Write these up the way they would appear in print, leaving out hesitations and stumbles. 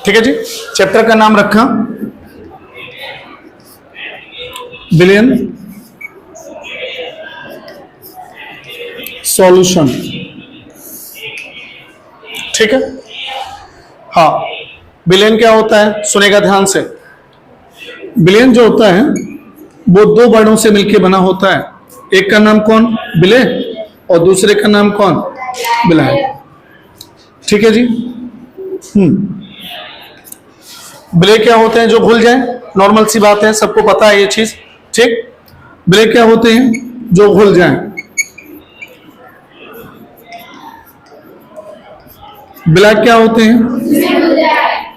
ठीक है जी। चैप्टर का नाम रखा बिलियन सॉल्यूशन। ठीक है। हाँ, बिलियन क्या होता है सुनेगा ध्यान से। बिलियन जो होता है वो दो वर्णों से मिलकर बना होता है। एक का नाम कौन, बिले, और दूसरे का नाम कौन, बिलाय। ठीक है जी। बिले क्या होते हैं जो भूल जाए, नॉर्मल सी बात है, सबको पता है ये चीज। ठीक। बिले क्या होते हैं जो भूल जाए। बिला क्या होते हैं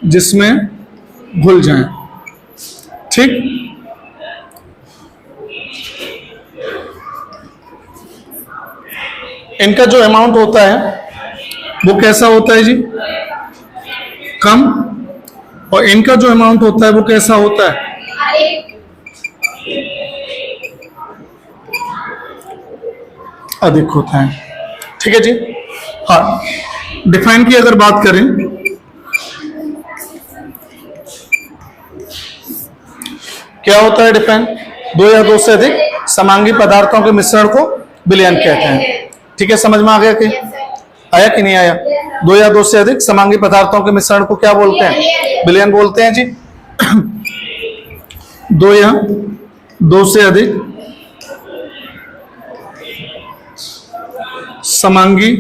जिसमें भूल जाए। ठीक। इनका जो अमाउंट होता है वो कैसा होता है जी, कम, और इनका जो अमाउंट होता है वो कैसा होता है, अधिक होता है। ठीक है जी। हाँ, डिफाइन की अगर बात करें, क्या होता है डिफाइन, दो या दो से अधिक समांगी पदार्थों के मिश्रण को बिलियन कहते हैं। ठीक है, समझ में आ गया कि आया कि नहीं आया। दो या दो से अधिक समांगी पदार्थों के मिश्रण को क्या बोलते हैं, बिलियन बोलते हैं जी। दो या दो से अधिक समांगी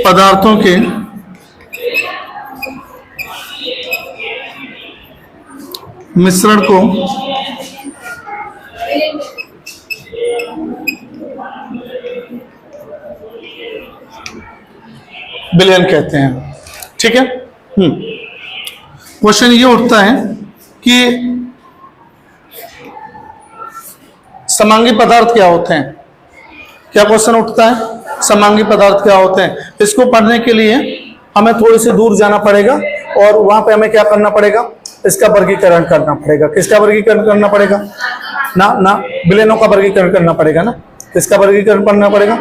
पदार्थों के मिश्रण को बिलियन कहते हैं। ठीक है। क्वेश्चन ये उठता है कि समांगी पदार्थ क्या होते हैं। क्या क्वेश्चन उठता है, समांगी पदार्थ क्या होते हैं। इसको पढ़ने के लिए हमें थोड़ी सी दूर जाना पड़ेगा और वहां पे हमें क्या करना पड़ेगा, इसका वर्गीकरण करना पड़ेगा। किसका वर्गीकरण करना पड़ेगा, ना बिलियनों का वर्गीकरण करना पड़ेगा ना। किसका वर्गीकरण करना पड़ेगा,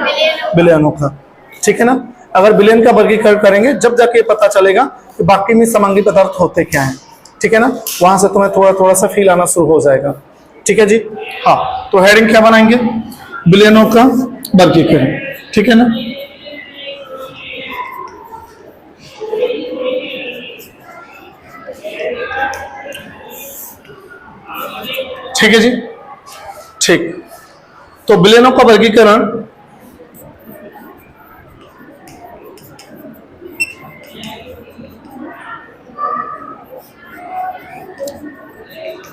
बिलियनों का। ठीक है ना। अगर बिलियन का वर्गीकरण करेंगे जब जाके पता चलेगा कि बाकी में समांगी पदार्थ होते क्या हैं। ठीक है ना, वहां से तुम्हें थोड़ा थोड़ा सा फील आना शुरू हो जाएगा। ठीक है जी। हाँ, तो हेडिंग क्या बनाएंगे, बिलियनों का वर्गीकरण। ठीक है ना। ठीक है जी। ठीक, तो बिलियनों का वर्गीकरण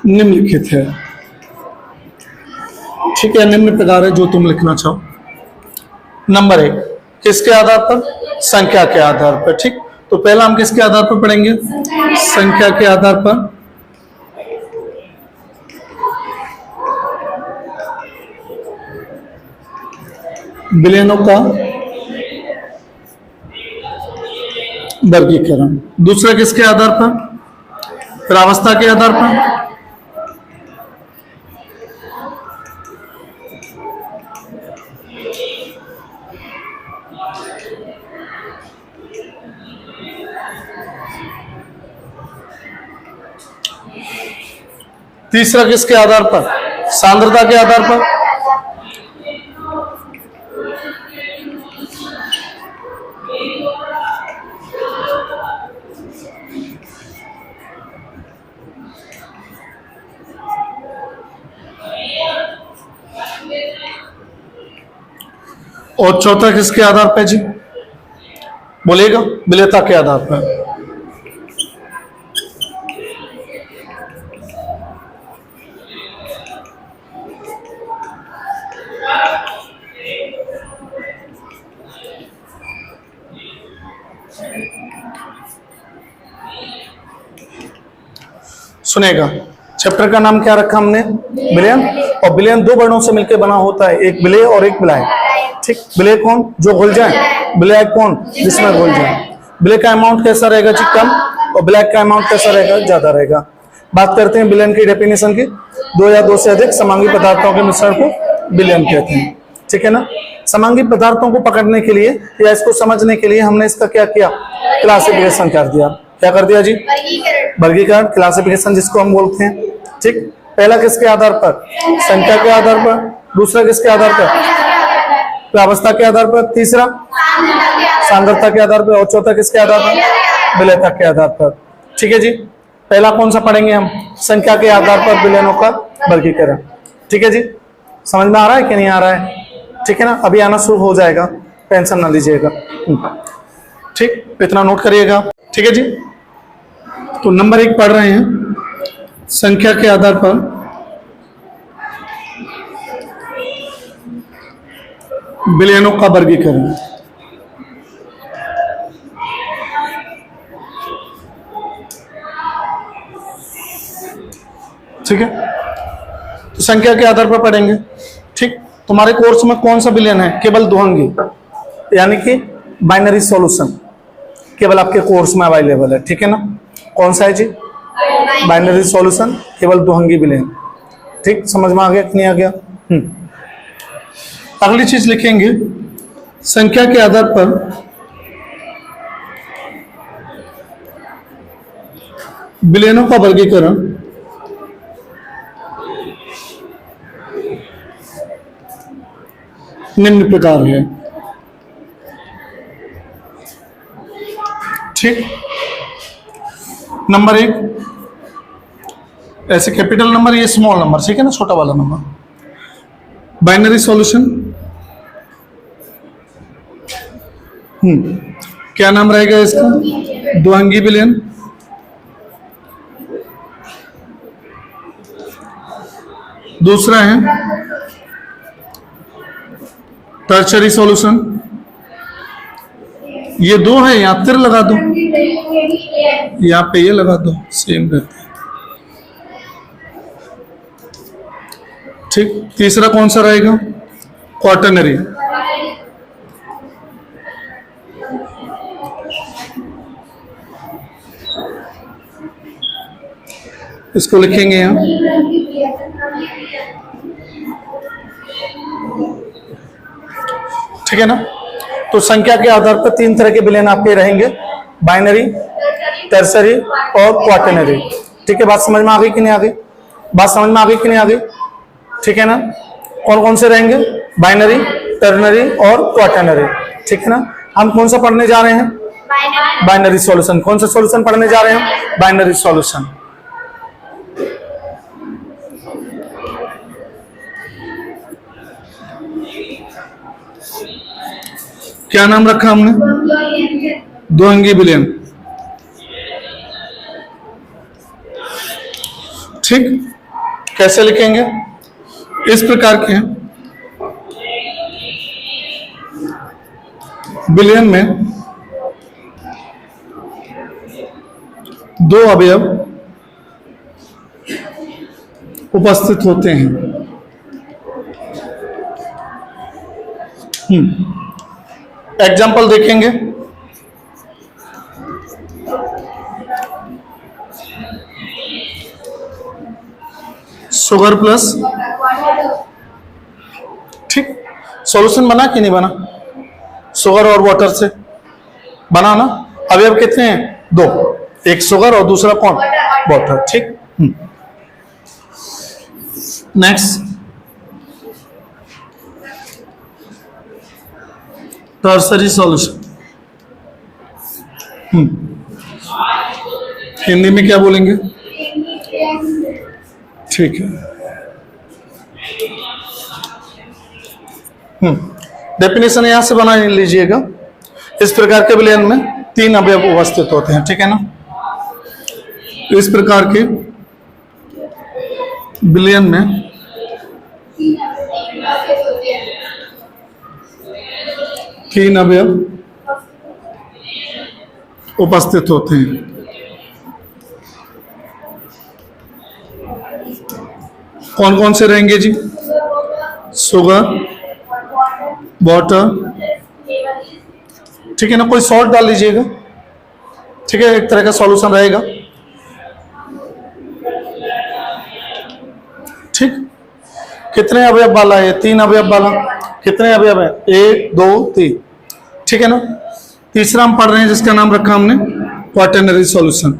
निम्नलिखित है। ठीक है, निम्न प्रकार है जो तुम लिखना चाहो। नंबर 1, किसके आधार पर, संख्या के आधार पर। ठीक, तो पहला हम किसके आधार पर पढ़ेंगे, संख्या के आधार पर। बिलियनों का वर्गीकरण। दूसरा किसके आधार पर, प्रावस्था के आधार पर। तीसरा किसके आधार पर, सांद्रता के आधार पर। और चौथा किसके आधार पर जी, बोलिएगा, बिलेता के आधार पर। सुनेगा, चैप्टर का नाम क्या रखा हमने, बिलियन। और बिलियन दो वर्णों से मिलकर बना होता है, एक बिले और एक बिलाय। ठीक, बिले कौन, जो घुल जाए, बिलाय कौन, जिसमें घुल जाए। बिले का अमाउंट कैसा रहेगा जी, कम, और ब्लैक का अमाउंट कैसा रहेगा, ज्यादा रहेगा। बात करते हैं बिलियन की डेफिनेशन की। दो या दो से अधिक समांगी पदार्थों के मिश्रण को बिलियन कहते हैं। ठीक है ना। समांगी पदार्थों को पकड़ने के लिए या इसको समझने के लिए हमने इसका क्या किया, क्लासिफिकेशन कर दिया। क्या कर दिया जी, वर्गीकरण, क्लासिफिकेशन जिसको हम बोलते हैं। ठीक, पहला किसके आधार पर, संख्या के आधार पर, दूसरा किसके आधार पर, अवस्था के आधार पर, तीसरा सांद्रता के आधार पर, और चौथा किसके आधार पर, विलयता के आधार पर। ठीक है जी, पहला कौन सा पढ़ेंगे हम, संख्या के आधार पर विलयनों का वर्गीकरण। ठीक है जी, समझ में आ रहा है कि नहीं आ रहा है, ठीक है ना, अभी आना शुरू हो जाएगा, टेंशन ना लीजिएगा। ठीक, इतना नोट करिएगा। ठीक है जी, तो नंबर 1 पढ़ रहे हैं, संख्या के आधार पर विलयनों का वर्गीकरण। ठीक है, तो संख्या के आधार पर पढ़ेंगे। ठीक, तुम्हारे कोर्स में कौन सा विलयन है, केवल दुहंगी, यानी कि बाइनरी सॉल्यूशन केवल आपके कोर्स में अवेलेबल है। ठीक है ना, कौन सा है जी, बाइनरी सॉल्यूशन, केवल दुहंगी विलयन। ठीक, समझ में आ गया कि नहीं आ गया। अगली चीज लिखेंगे, संख्या के आधार पर विलयनों का वर्गीकरण निम्न प्रकार है। ठीक, नंबर 1 ऐसे कैपिटल नंबर, ये स्मॉल नंबर, ठीक है ना, छोटा वाला नंबर। बाइनरी सॉल्यूशन, क्या नाम रहेगा इसका, दुहंगी विलयन। दूसरा है टर्शरी सॉल्यूशन, ये 2 है, यहां तिर लगा दो, यहां पे ये लगा दो, सेम रहता है। ठीक, तीसरा कौन सा रहेगा, क्वाटरनरी। इसको लिखेंगे यहां, ठीक है ना। तो संख्या के आधार पर 3 तरह के विलयन आपके रहेंगे, बाइनरी, टर्सरी और क्वाटरनरी। ठीक है, बात समझ में आ गई कि नहीं आ गई, बात समझ में आ गई कि नहीं आ गई, ठीक है ना। कौन कौन से रहेंगे, बाइनरी, टर्नरी और क्वाटरनरी। ठीक है ना, हम कौन सा पढ़ने जा रहे हैं, बाइनरी सॉल्यूशन। कौन सा सॉल्यूशन पढ़ने जा रहे हैं, बाइनरी सॉल्यूशन। क्या नाम रखा हमने, दुहंगी विलयन। ठीक, कैसे लिखेंगे, इस प्रकार के विलयन में 2 अवयव उपस्थित होते हैं। एग्जाम्पल देखेंगे, शुगर प्लस, ठीक, सॉल्यूशन बना कि नहीं बना, शुगर और वाटर से बना ना। अवयव कितने हैं, 2, एक शुगर और दूसरा कौन, वाटर। ठीक, नेक्स्ट टर्सरी सॉल्यूशन। हिंदी में क्या बोलेंगे, ठीक है। डेफिनेशन यहां से बना लीजिएगा, इस प्रकार के विलयन में 3 अवयव उपस्थित होते हैं। ठीक है ना, इस प्रकार के विलयन में 3 अवयव उपस्थित होते हैं। कौन कौन से रहेंगे जी, शुगर, वाटर, ठीक है ना, कोई सॉल्ट डाल लीजिएगा। ठीक है, एक तरह का सॉल्यूशन रहेगा। ठीक, कितने अवयव वाला है, 3 अवयव वाला। कितने अवयव हैं? 1 2 3, ठीक है ना। तीसरा हम पढ़ रहे हैं जिसका नाम रखा हमने क्वाटरनरी सॉल्यूशन।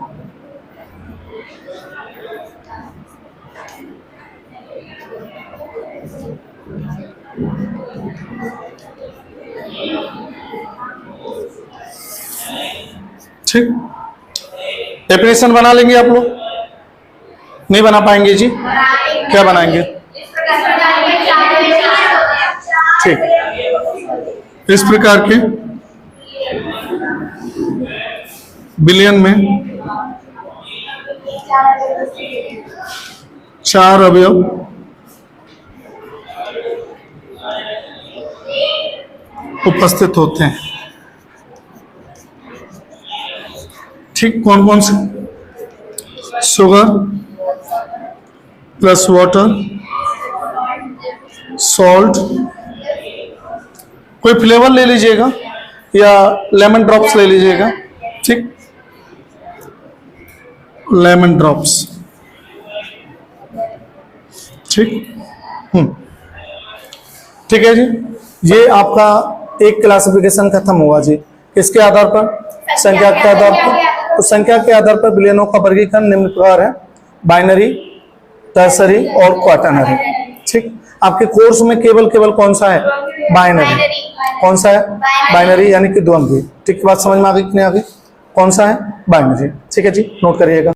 ठीक, डेफिनेशन बना लेंगे आप लोग? नहीं बना पाएंगे जी? क्या बनाएंगे? ठीक, इस प्रकार के बिलियन में 4 अवयव उपस्थित होते हैं। ठीक, कौन कौन से? शुगर प्लस वाटर, सॉल्ट, कोई फ्लेवर ले लीजिएगा या लेमन ड्रॉप्स ले लीजिएगा। ठीक, लेमन ड्रॉप्स। ठीक, ठीक है जी। ये आपका एक क्लासिफिकेशन खत्म हुआ जी। किसके आधार पर? संख्या के आधार पर। तो संख्या के आधार पर बिलियनों का वर्गीकरण निम्न प्रकार है: बाइनरी, टर्सरी और क्वाटरनरी। ठीक, आपके कोर्स में केवल कौन सा है? बाइनरी। कौन सा है? बाइनरी, यानी कि द्वंद्वी। ठीक, बात समझ में आ गई कि नहीं आ गई? कौन सा है? बाइनरी। ठीक है जी, नोट करिएगा।